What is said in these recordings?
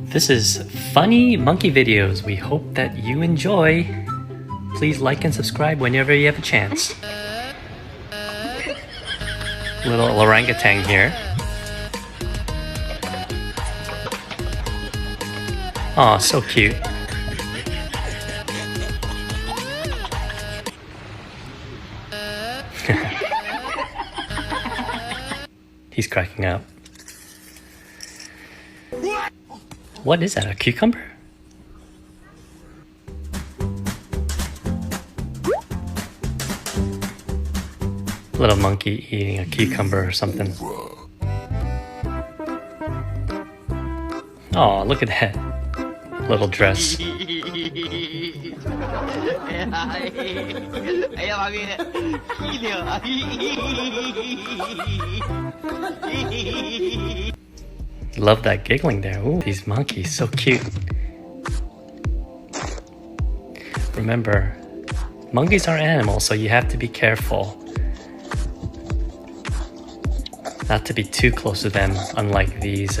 This is Funny Monkey Videos. We hope that you enjoy. Please like and subscribe whenever you have a chance. Little orangutan here. Aw, so cute. He's cracking up. What is that, a cucumber? Little monkey eating a cucumber or something. Oh, look at that little dress. Love that giggling there. Ooh, these monkeys, so cute. Remember, monkeys are animals, so you have to be careful not to be too close to them, unlike these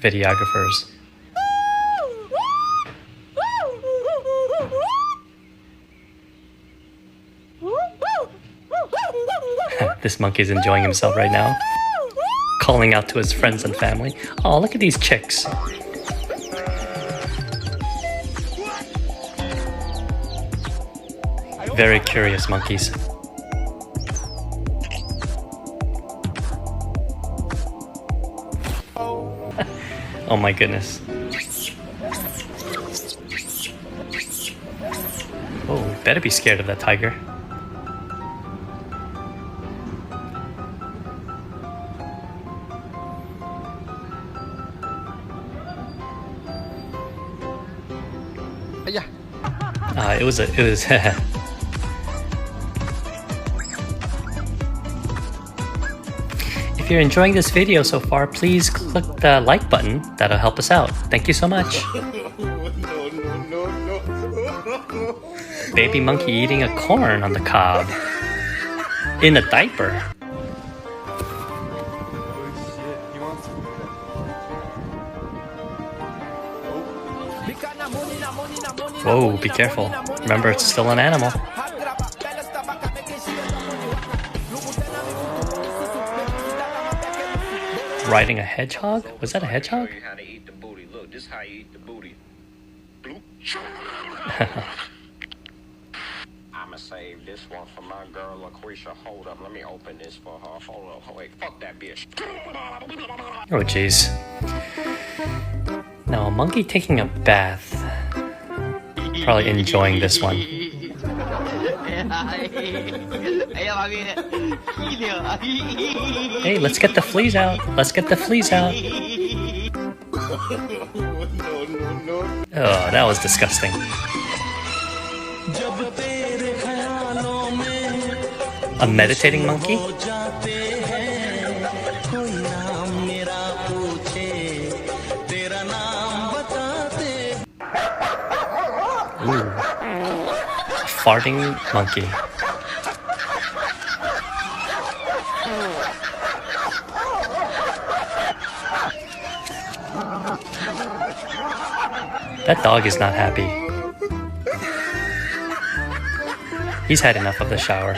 videographers. This monkey's enjoying himself right now, calling out to his friends and family. Oh, look at these chicks. Very curious monkeys. Oh my goodness. Oh, better be scared of that tiger. It was If you're enjoying this video so far, please click the like button. That'll help us out. Thank you so much. Baby monkey eating a corn on the cob. In a diaper. Whoa, be careful. Remember, it's still an animal. Riding a hedgehog? Was that a hedgehog? This how you eat the booty. I'ma save this one for my girl LaQuisha. Hold up, let me open this for her. Hold up, wait, fuck that bitch. Oh jeez. Now a monkey taking a bath. Probably enjoying this one. Hey, let's get the fleas out. Let's get the fleas out. Oh, that was disgusting. A meditating monkey? Ooh. Farting monkey. That dog is not happy. He's had enough of the shower.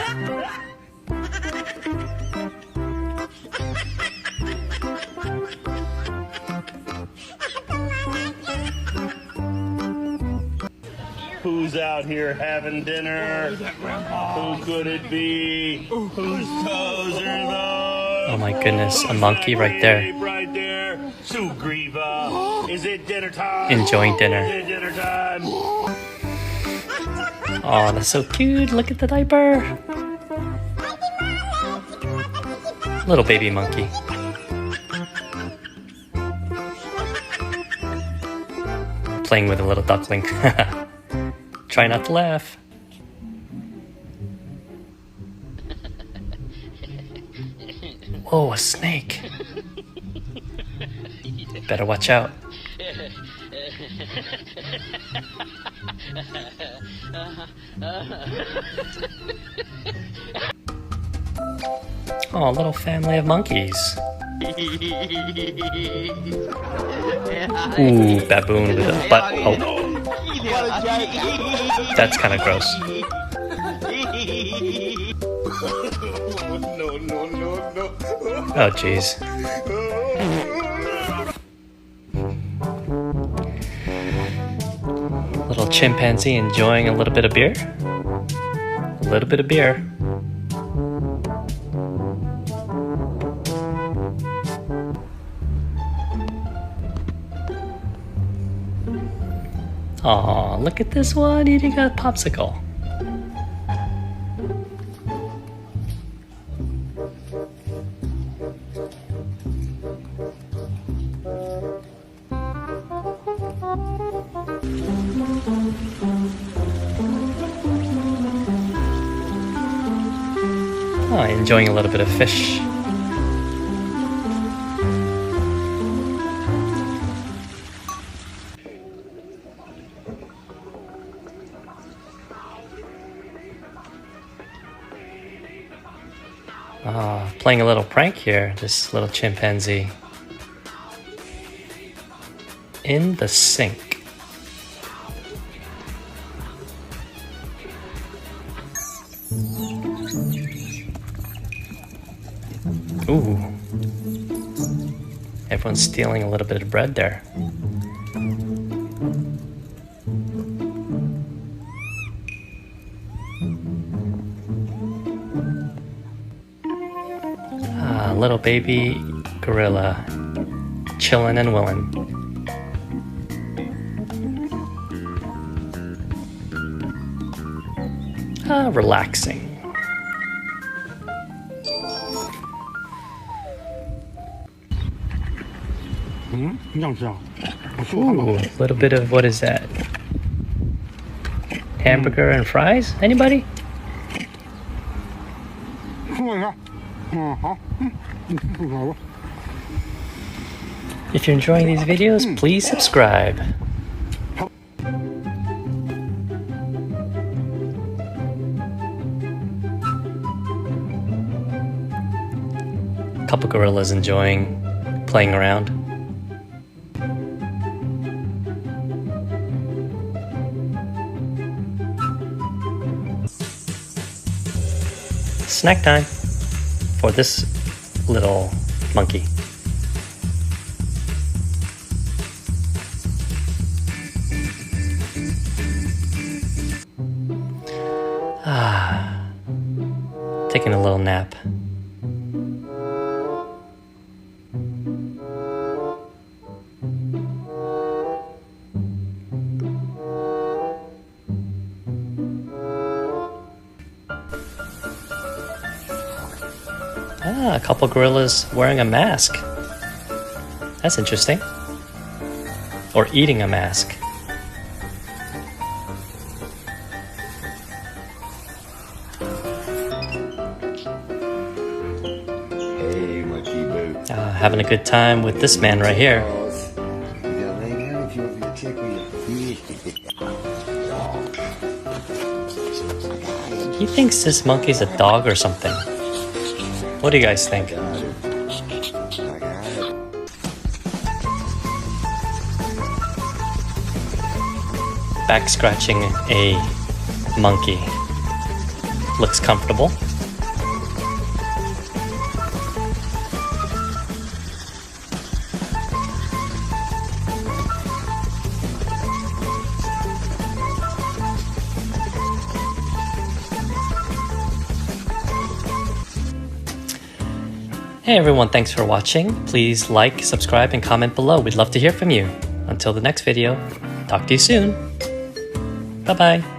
Who's out here having dinner? Who could it be? Whose toes are those? Oh my goodness, a monkey right there. Right there. Sugriva. Is it dinner time? Enjoying dinner. Is it dinner time? Oh, that's so cute. Look at the diaper. Little baby monkey. Playing with a little duckling. Try not to laugh. Whoa, a snake. Better watch out. Oh, a little family of monkeys. Ooh, baboon with a butt. Oh, that's kind of gross. Oh, jeez. Little chimpanzee enjoying a little bit of beer. A little bit of beer. Aw, look at this one eating a popsicle. Oh, enjoying a little bit of fish. Playing a little prank here, this little chimpanzee. In the sink. Ooh. Everyone's stealing a little bit of bread there. Little baby gorilla chillin' and willin'. Relaxing. Ooh, a little bit of, what is that? Hamburger and fries? Anybody? If you're enjoying these videos, please subscribe. A couple gorillas enjoying playing around. Snack time for this little monkey. Taking a little nap. A couple gorillas wearing a mask. That's interesting. Or eating a mask. Hey, monkey boo. Having a good time with this man right here. He thinks this monkey's a dog or something. What do you guys think? Back scratching a monkey. Looks comfortable. Hey everyone, thanks for watching. Please like, subscribe, and comment below. We'd love to hear from you. Until the next video, talk to you soon. Bye-bye.